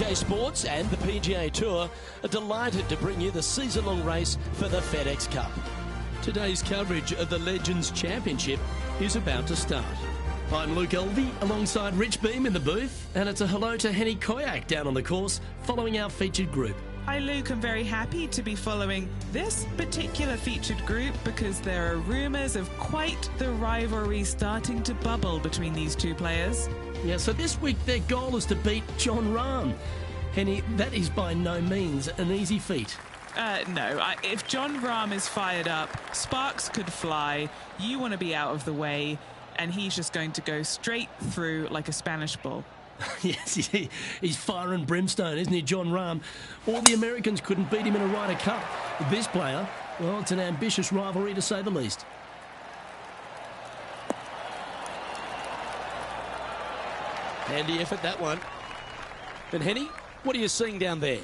BJ Sports and the PGA Tour are delighted to bring you the season-long race for the FedEx Cup. Today's coverage of the Legends Championship is about to start. I'm Luke Elvey alongside Rich Beam in the booth, and it's a hello to Henny Koyak down on the course following our featured group. Hi Luke, I'm very happy to be following this particular featured group because there are rumours of quite the rivalry starting to bubble between these two players. Yeah, so this week their goal is to beat Jon Rahm. Henny, that is by no means an easy feat. No, if Jon Rahm is fired up, sparks could fly, you want to be out of the way, and he's just going to go straight through like a Spanish bull. Yes, he's fire and brimstone, isn't he, Jon Rahm? All the Americans couldn't beat him in a Ryder Cup. This player, well, it's an ambitious rivalry to say the least. Handy effort, that one. And Henny, what are you seeing down there?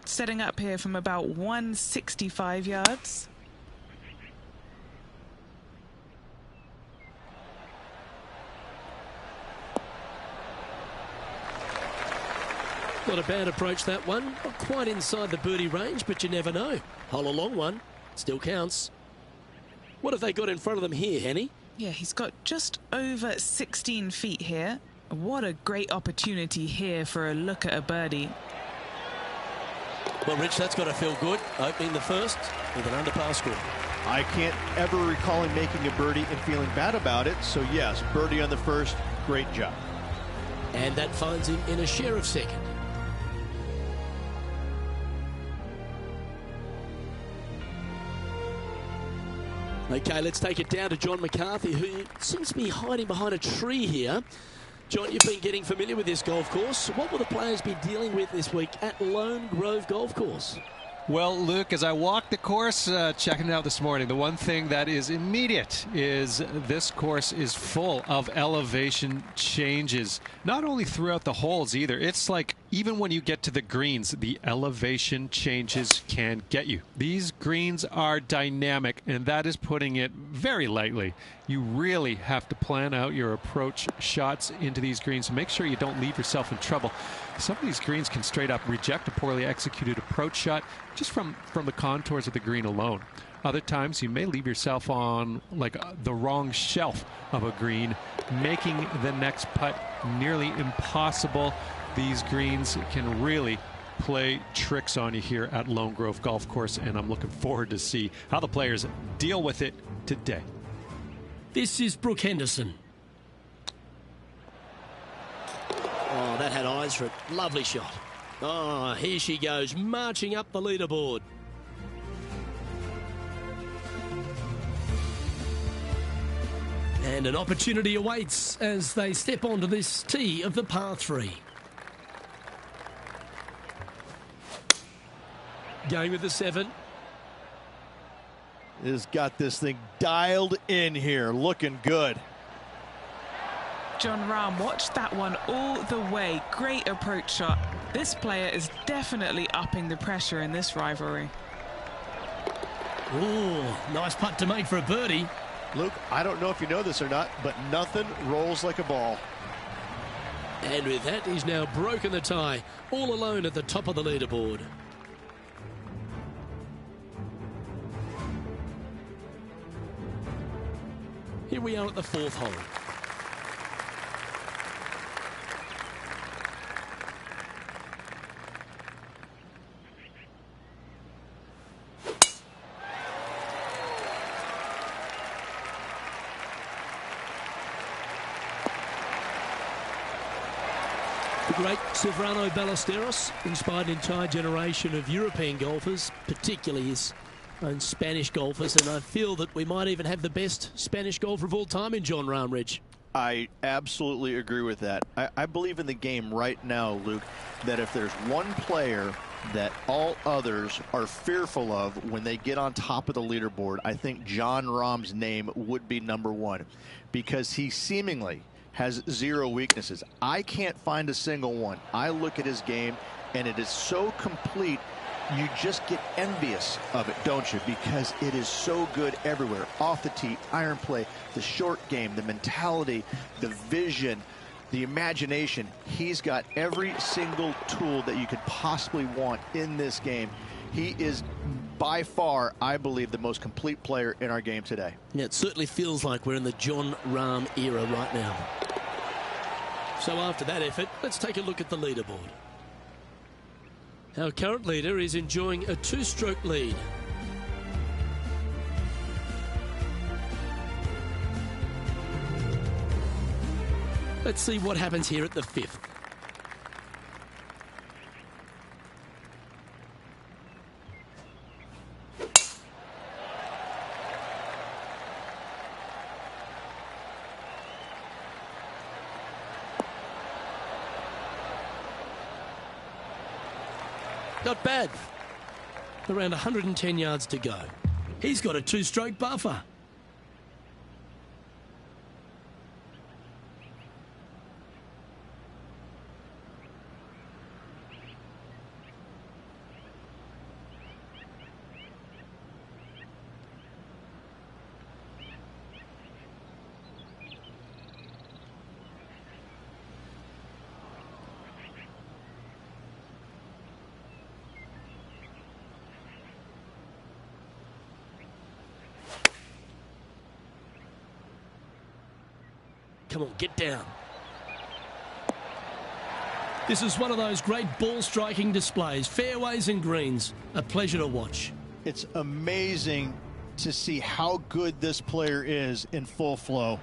Setting up here from about 165 yards. Not a bad approach, that one. Not quite inside the birdie range, but you never know. Hole a long one. Still counts. What have they got in front of them here, Henny? Yeah, he's got just over 16 feet here. What a great opportunity here for a look at a birdie. Well, Rich, that's got to feel good. Opening the first with an underpass score. I can't ever recall him making a birdie and feeling bad about it. So, yes, birdie on the first. Great job. And that finds him in a share of second. Okay, let's take it down to John McCarthy, who seems to be hiding behind a tree here. John, you've been getting familiar with this golf course. What will the players be dealing with this week at Lone Grove Golf Course? Well, Luke, as I walked the course, checking it out this morning, the one thing that is immediate is this course is full of elevation changes. Not only throughout the holes either. It's like even when you get to the greens, the elevation changes can get you. These greens are dynamic, and that is putting it very lightly. You really have to plan out your approach shots into these greens to make sure you don't leave yourself in trouble. Some of these greens can straight up reject a poorly executed approach shot just from the contours of the green alone. Other times you may leave yourself on like the wrong shelf of a green, making the next putt nearly impossible. These greens can really play tricks on you here at Lone Grove Golf Course, and I'm looking forward to see how the players deal with it today. This is Brooke Henderson. Oh, that had eyes for it. Lovely shot. Oh, here she goes, marching up the leaderboard. And an opportunity awaits as they step onto this tee of the par 3. Going with the 7. Has got this thing dialed in here, looking good. Jon Rahm watched that one all the way. Great approach shot. This player is definitely upping the pressure in this rivalry. Ooh, nice putt to make for a birdie. Luke, I don't know if you know this or not, but nothing rolls like a ball. And with that, he's now broken the tie, all alone at the top of the leaderboard. Here we are at the 4th hole. The great Silvano Ballesteros inspired an entire generation of European golfers, particularly his own Spanish golfers, and I feel that we might even have the best Spanish golfer of all time in Jon Rahm, Rich. I absolutely agree with that. I believe in the game right now, Luke, that if there's one player that all others are fearful of when they get on top of the leaderboard, I think Jon Rahm's name would be #1, because he seemingly has zero weaknesses. I can't find a single one. I look at his game, and it is so complete, you just get envious of it, don't you? Because it is so good everywhere. Off the tee, iron play, the short game, the mentality, the vision. the imagination. He's got every single tool that you could possibly want in this game. He is by far, I believe, the most complete player in our game today. Yeah, it certainly feels like we're in the Jon Rahm era right now. So after that effort, let's take a look at the leaderboard. Our current leader is enjoying a 2-stroke lead. Let's see what happens here at the 5th. Not bad. Around 110 yards to go. He's got a 2-stroke buffer. Come on, get down. This is one of those great ball striking displays. Fairways and greens. A pleasure to watch. It's amazing to see how good this player is in full flow.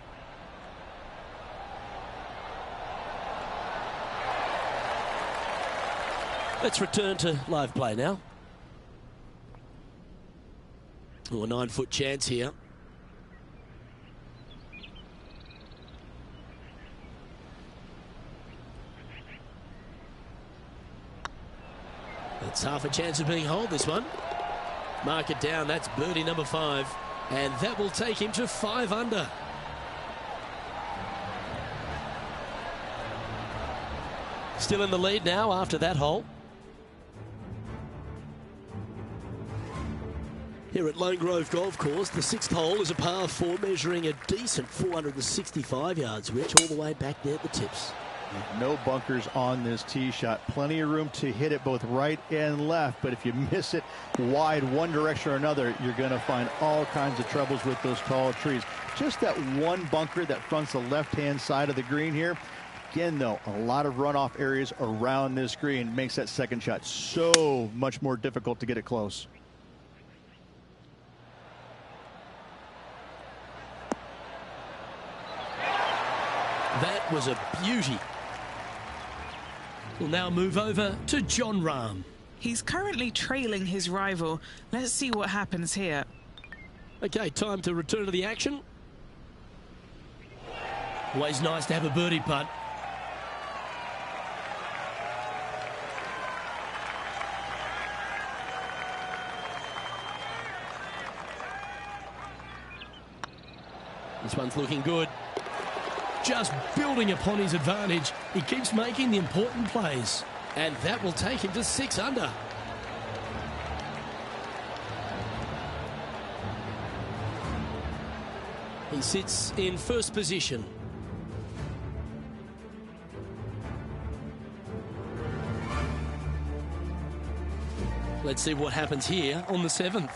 Let's return to live play now. Oh, a 9-foot chance here. It's half a chance of being holed, this one. Mark it down. That's birdie number 5. And that will take him to 5 under. Still in the lead now after that hole. Here at Lone Grove Golf Course, the 6th hole is a par 4 measuring a decent 465 yards, Rich, all the way back there at the tips. No bunkers on this tee shot. Plenty of room to hit it both right and left, but if you miss it wide one direction or another, you're going to find all kinds of troubles with those tall trees. Just that one bunker that fronts the left-hand side of the green here. Again, though, a lot of runoff areas around this green makes that second shot so much more difficult to get it close. That was a beauty. We'll now move over to Jon Rahm. He's currently trailing his rival. Let's see what happens here. Okay, time to return to the action. Always nice to have a birdie putt. This one's looking good. Just building upon his advantage. He keeps making the important plays. And that will take him to 6 under. He sits in first position. Let's see what happens here on the 7th.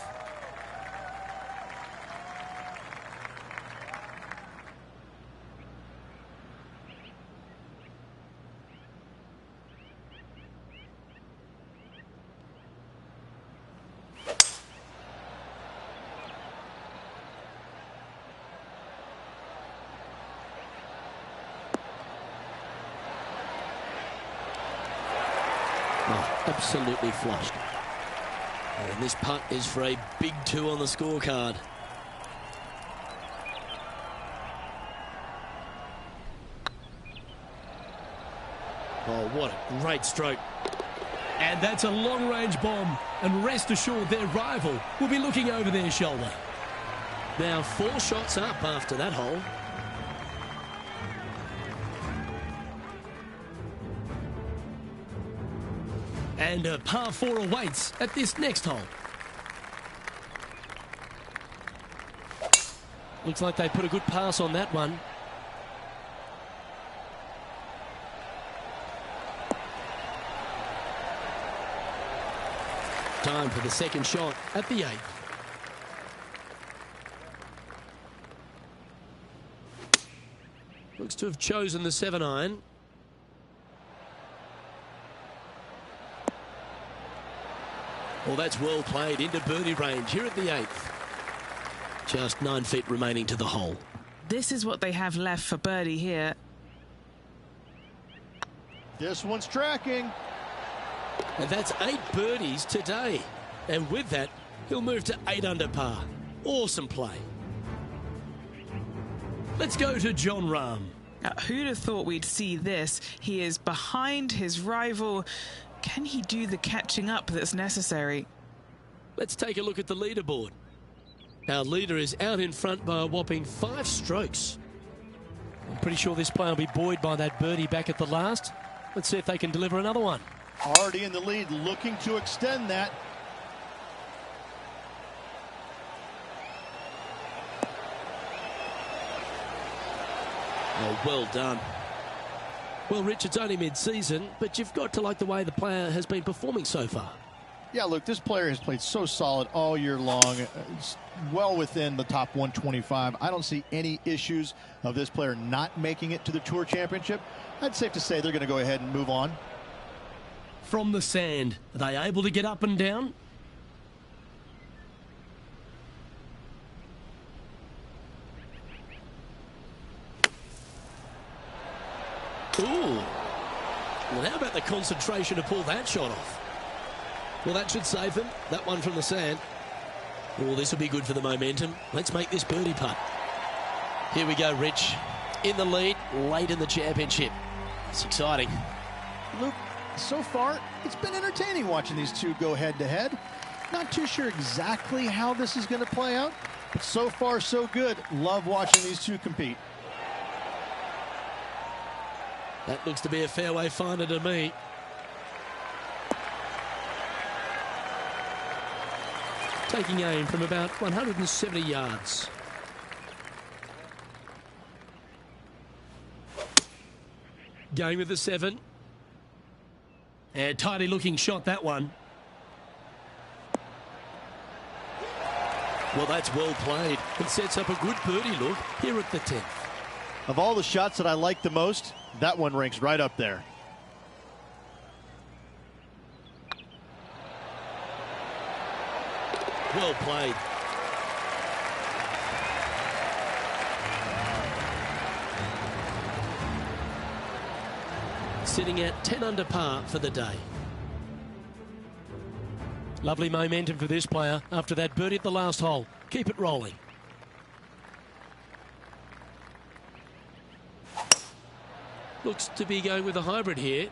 Oh, absolutely flushed. And this putt is for a big 2 on the scorecard. Oh, what a great stroke. And that's a long-range bomb. And rest assured, their rival will be looking over their shoulder. Now 4 shots up after that hole. And a par 4 awaits at this next hole. Looks like they put a good pass on that one. Time for the second shot at the 8th. Looks to have chosen the 7-iron. Well, that's well played into birdie range here at the 8th. Just 9 feet remaining to the hole. This is what they have left for birdie here. This one's tracking. And that's 8 birdies today. And with that, he'll move to 8 under par. Awesome play. Let's go to Jon Rahm. Now, who'd have thought we'd see this? He is behind his rival. Can he do the catching up that's necessary? Let's take a look at the leaderboard. Our leader is out in front by a whopping 5 strokes. I'm pretty sure this player will be buoyed by that birdie back at the last. Let's see if they can deliver another one. Already in the lead, looking to extend that. Oh, well done. Well, Rich, it's only mid-season, but you've got to like the way the player has been performing so far. Yeah, look, this player has played so solid all year long. It's well within the top 125. I don't see any issues of this player not making it to the Tour Championship. I'd safe to say they're going to go ahead and move on. From the sand, are they able to get up and down? Ooh. Well, how about the concentration to pull that shot off? Well, that should save them. That one from the sand. Oh, this will be good for the momentum. Let's make this birdie putt. Here we go, Rich. In the lead, late in the championship. It's exciting. Luke, so far, it's been entertaining watching these two go head-to-head. Not too sure exactly how this is going to play out, but so far, so good. Love watching these two compete. That looks to be a fairway finder to me. Taking aim from about 170 yards. Going with the 7. And tidy looking shot, that one. Well, that's well played. It sets up a good birdie look here at the 10th. Of all the shots that I like the most, that one ranks right up there. Well played. Sitting at 10 under par for the day. Lovely momentum for this player after that birdie at the last hole. Keep it rolling. Looks to be going with a hybrid here.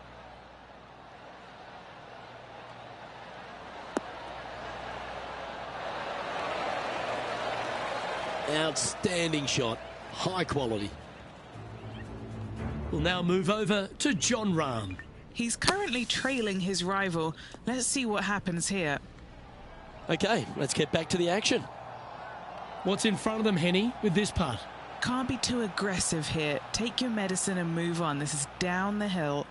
Outstanding shot. High quality. We'll now move over to Jon Rahm. He's currently trailing his rival. Let's see what happens here. Okay, let's get back to the action. What's in front of them, Henny, with this putt? Can't be too aggressive here. Take your medicine and move on. This is down the hill.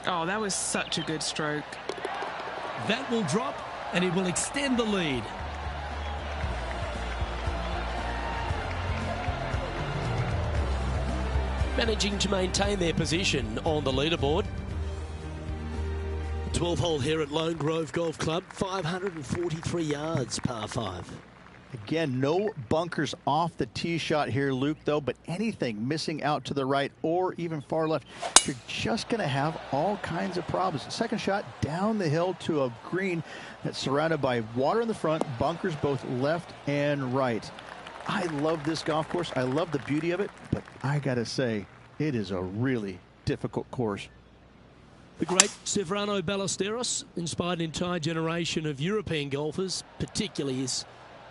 Oh, that was such a good stroke. That will drop, and it will extend the lead. Managing to maintain their position on the leaderboard. 12th hole here at Lone Grove Golf Club, 543 yards, par 5. Again, no bunkers off the tee shot here, Luke, though, but anything missing out to the right or even far left, you're just going to have all kinds of problems. Second shot down the hill to a green that's surrounded by water in the front, bunkers both left and right. I love this golf course. I love the beauty of it, but I got to say, it is a really difficult course. The great Severano Ballesteros inspired an entire generation of European golfers, particularly his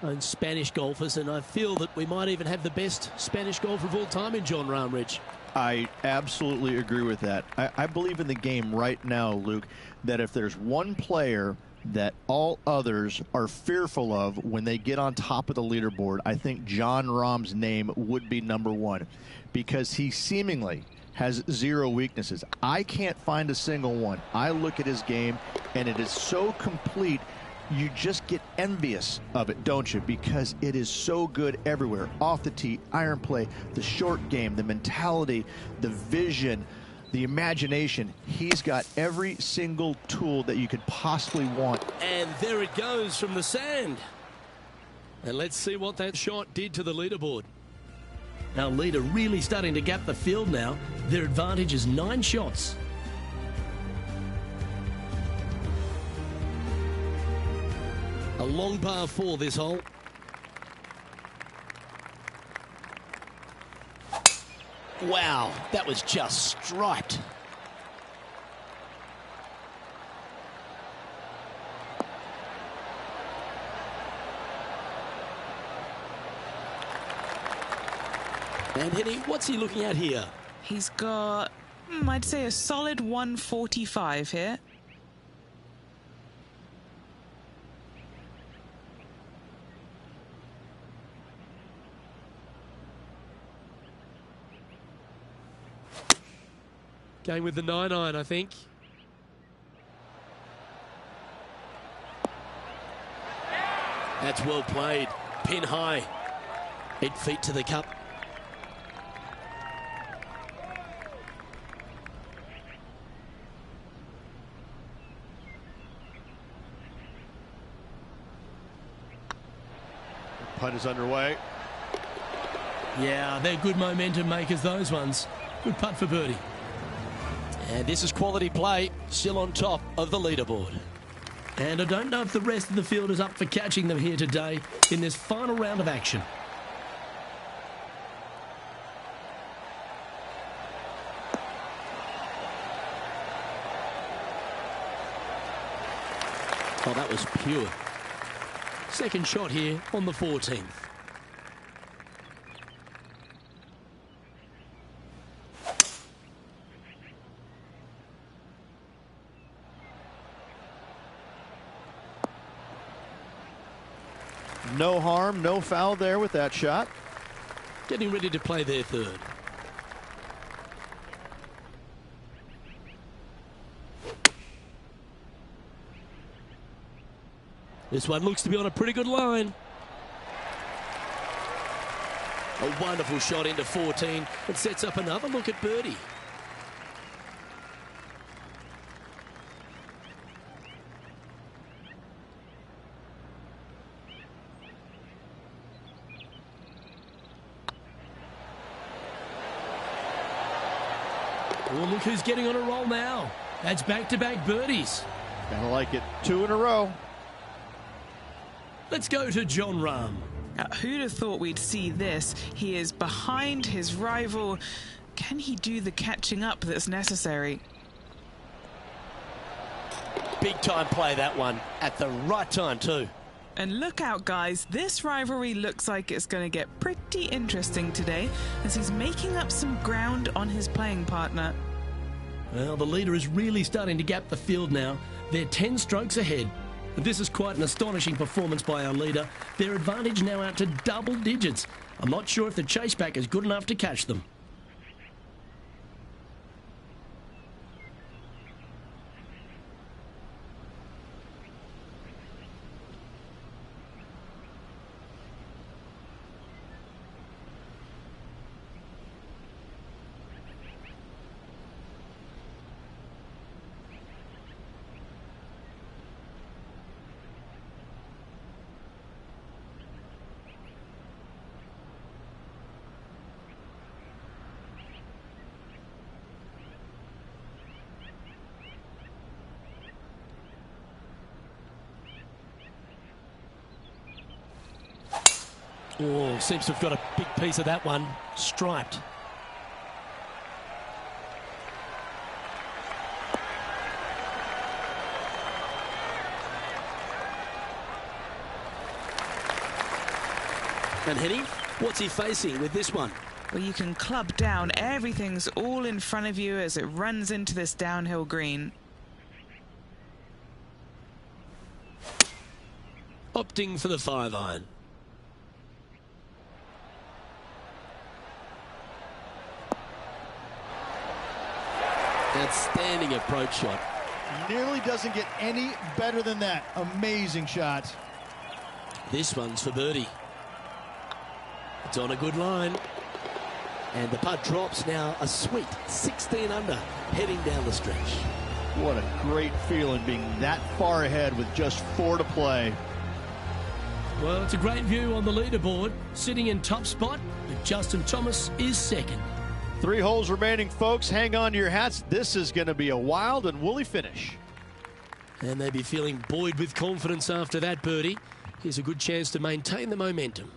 own Spanish golfers, and I feel that we might even have the best Spanish golfer of all time in Jon Rahm, Rich. I absolutely agree with that. I believe in the game right now, Luke, that if there's one player that all others are fearful of when they get on top of the leaderboard, I think Jon Rahm's name would be number one, because he seemingly has zero weaknesses. I can't find a single one. I look at his game, and it is so complete, you just get envious of it, don't you? Because it is so good everywhere. Off the tee, iron play, the short game, the mentality, the vision, the imagination. He's got every single tool that you could possibly want. And there it goes from the sand. And let's see what that shot did to the leaderboard. Our leader really starting to gap the field now. Their advantage is 9 shots. A long par 4 this hole. Wow, that was just striped. And Henny, what's he looking at here? He's got, I'd say a solid 145 here. Going with the 9-iron, I think. That's well played. Pin high. 8 feet to the cup. Putt is underway. Yeah, they're good momentum makers, those ones. Good putt for birdie. And this is quality play, still on top of the leaderboard. And I don't know if the rest of the field is up for catching them here today in this final round of action. Oh, that was pure. Second shot here on the 14th. No harm, no foul there with that shot. Getting ready to play their third. This one looks to be on a pretty good line. A wonderful shot into 14. It sets up another look at birdie. Oh, look who's getting on a roll now. That's back-to-back birdies. Kind of like it. 2 in a row. Let's go to John Rahm. Now, who'd have thought we'd see this? He is behind his rival. Can he do the catching up that's necessary? Big time play, that one. At the right time, too. And look out, guys. This rivalry looks like it's going to get pretty interesting today as he's making up some ground on his playing partner. Well, the leader is really starting to gap the field now. They're 10 strokes ahead. This is quite an astonishing performance by our leader. Their advantage now out to double digits. I'm not sure if the chase back is good enough to catch them. Oh, seems to have got a big piece of that one. Striped. And Henny, what's he facing with this one? Well, you can club down. Everything's all in front of you as it runs into this downhill green. Opting for the 5-iron. Outstanding approach shot. Nearly doesn't get any better than that. Amazing shot. This one's for birdie. It's on a good line. And the putt drops now a sweet 16 under, heading down the stretch. What a great feeling being that far ahead with just 4 to play. Well, it's a great view on the leaderboard. Sitting in top spot, but Justin Thomas is second. 3 holes remaining, folks. Hang on to your hats. This is going to be a wild and woolly finish. And they'll be feeling buoyed with confidence after that birdie. Here's a good chance to maintain the momentum.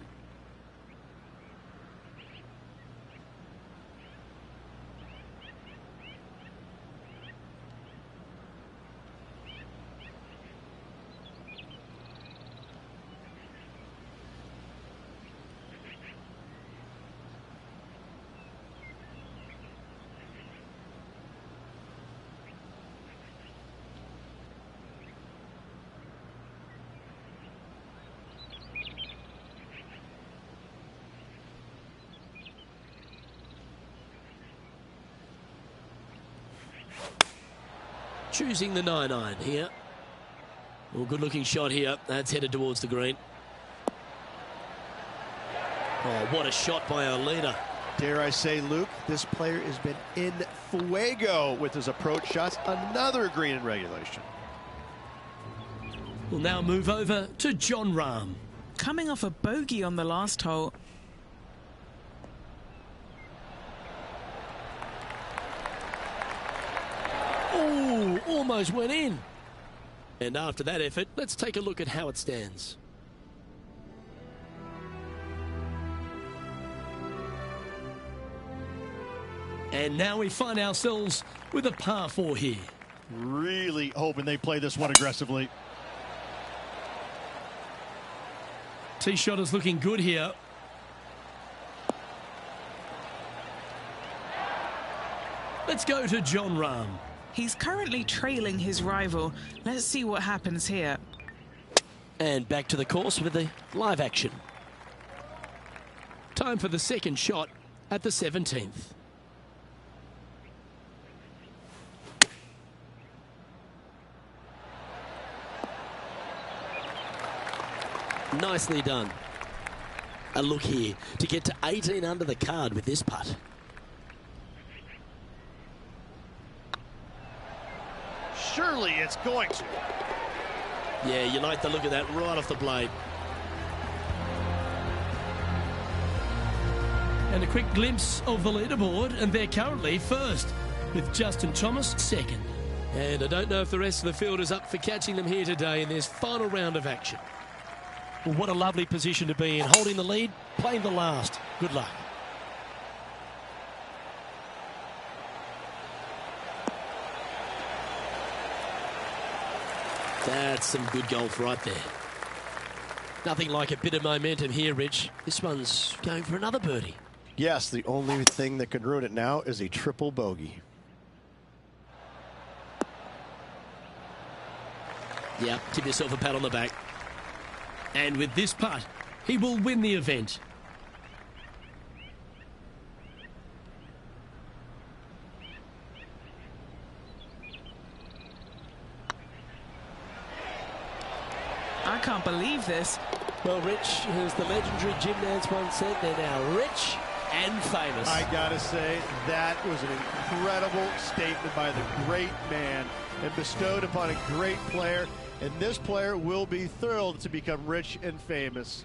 Choosing the 9-iron here. Well, good looking shot here. That's headed towards the green. Oh, what a shot by our leader. Dare I say, Luke, this player has been in fuego with his approach shots. Another green in regulation. We'll now move over to Jon Rahm. Coming off a bogey on the last hole. Oh, almost went in. And after that effort, let's take a look at how it stands. And now we find ourselves with a par 4 here. Really hoping they play this one aggressively. Tee shot is looking good here. Let's go to Jon Rahm. He's currently trailing his rival. Let's see what happens here. And back to the course with the live action. Time for the second shot at the 17th. Nicely done. A look here to get to 18 under the card with this putt. Surely it's going to. Yeah, you like the look of that right off the blade. And a quick glimpse of the leaderboard, and they're currently first, with Justin Thomas second. And I don't know if the rest of the field is up for catching them here today in this final round of action. Well, what a lovely position to be in, holding the lead, playing the last. Good luck. That's some good golf right there. Nothing like a bit of momentum here, Rich. This one's going for another birdie. Yes, the only thing that could ruin it now is a triple bogey. Yeah, give yourself a pat on the back. And with this putt, he will win the event. I can't believe this. Well, Rich, as the legendary Jim Nance once said, they're now rich and famous. I gotta say, that was an incredible statement by the great man and bestowed upon a great player. And this player will be thrilled to become rich and famous.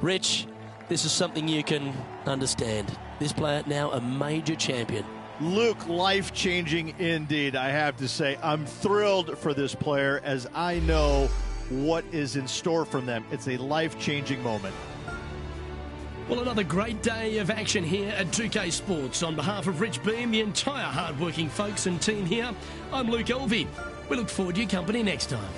Rich, this is something you can understand. This player now a major champion. Luke, life-changing indeed, I have to say. I'm thrilled for this player as I know what is in store from them. It's a life-changing moment. Well, another great day of action here at 2K Sports. On behalf of Rich Beam, the entire hard-working folks and team here, I'm Luke Elvey. We look forward to your company next time.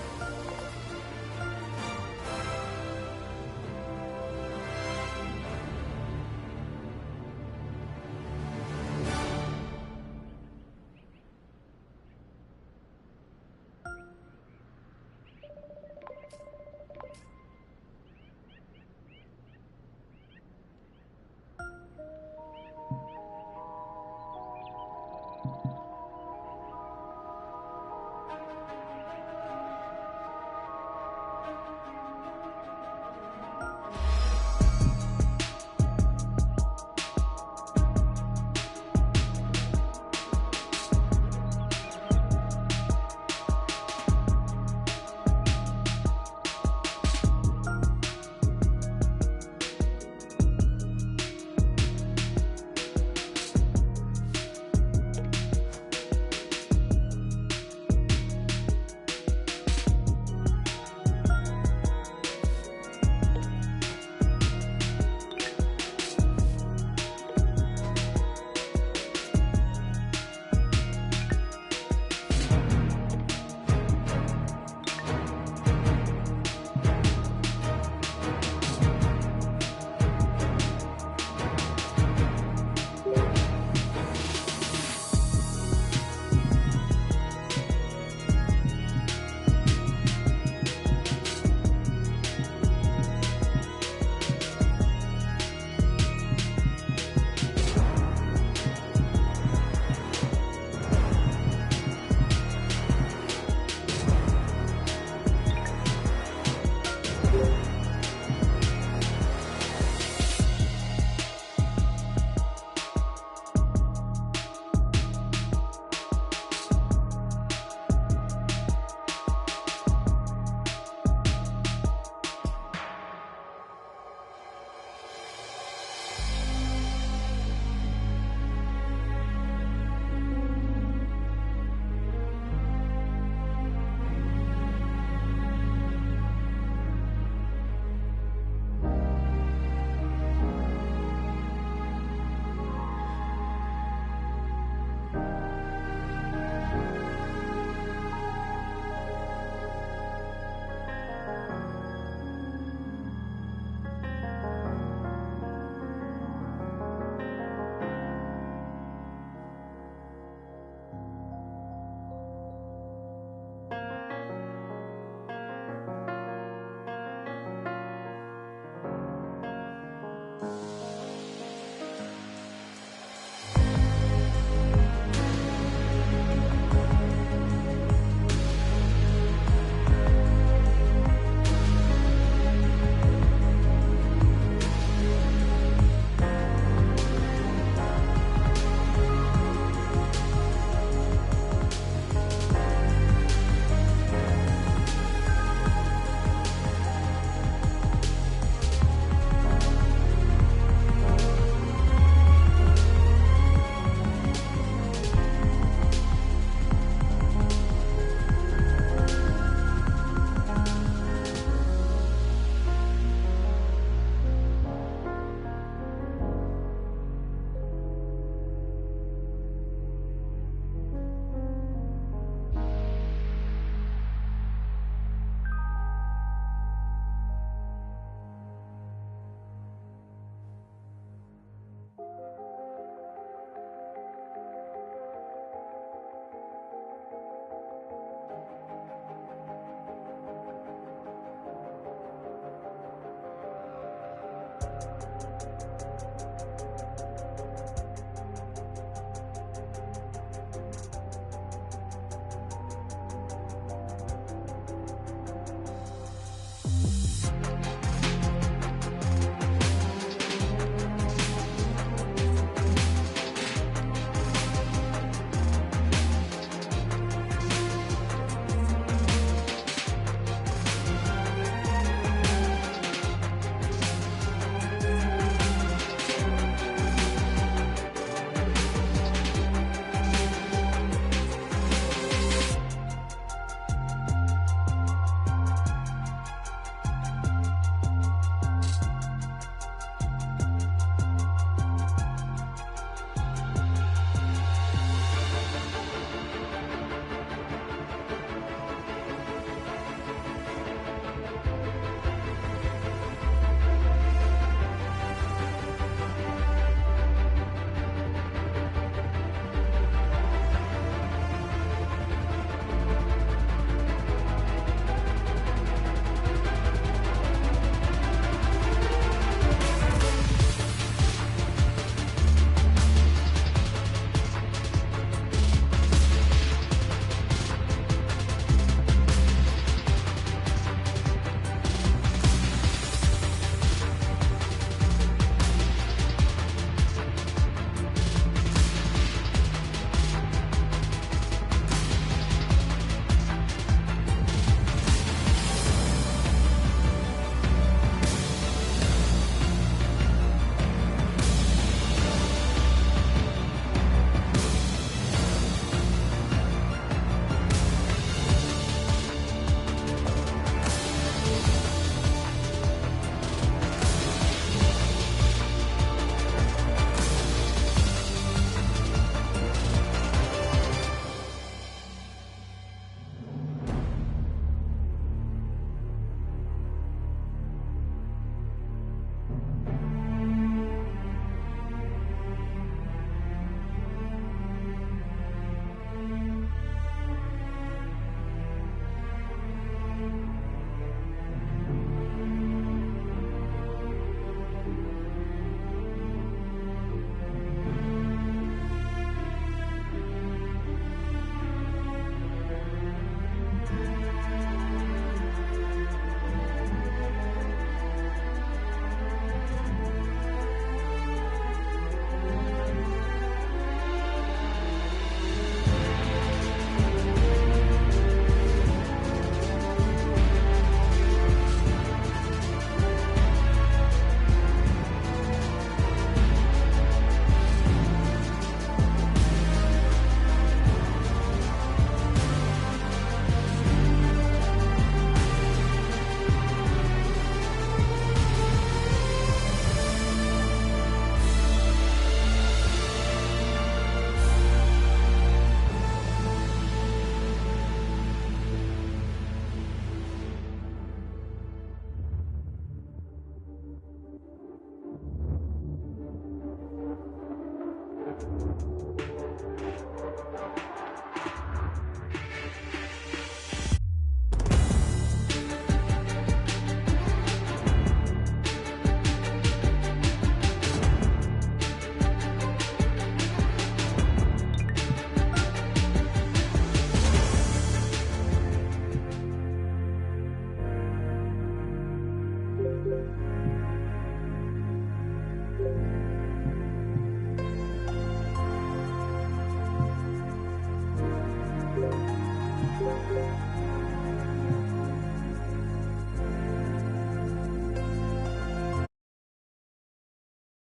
Thank you.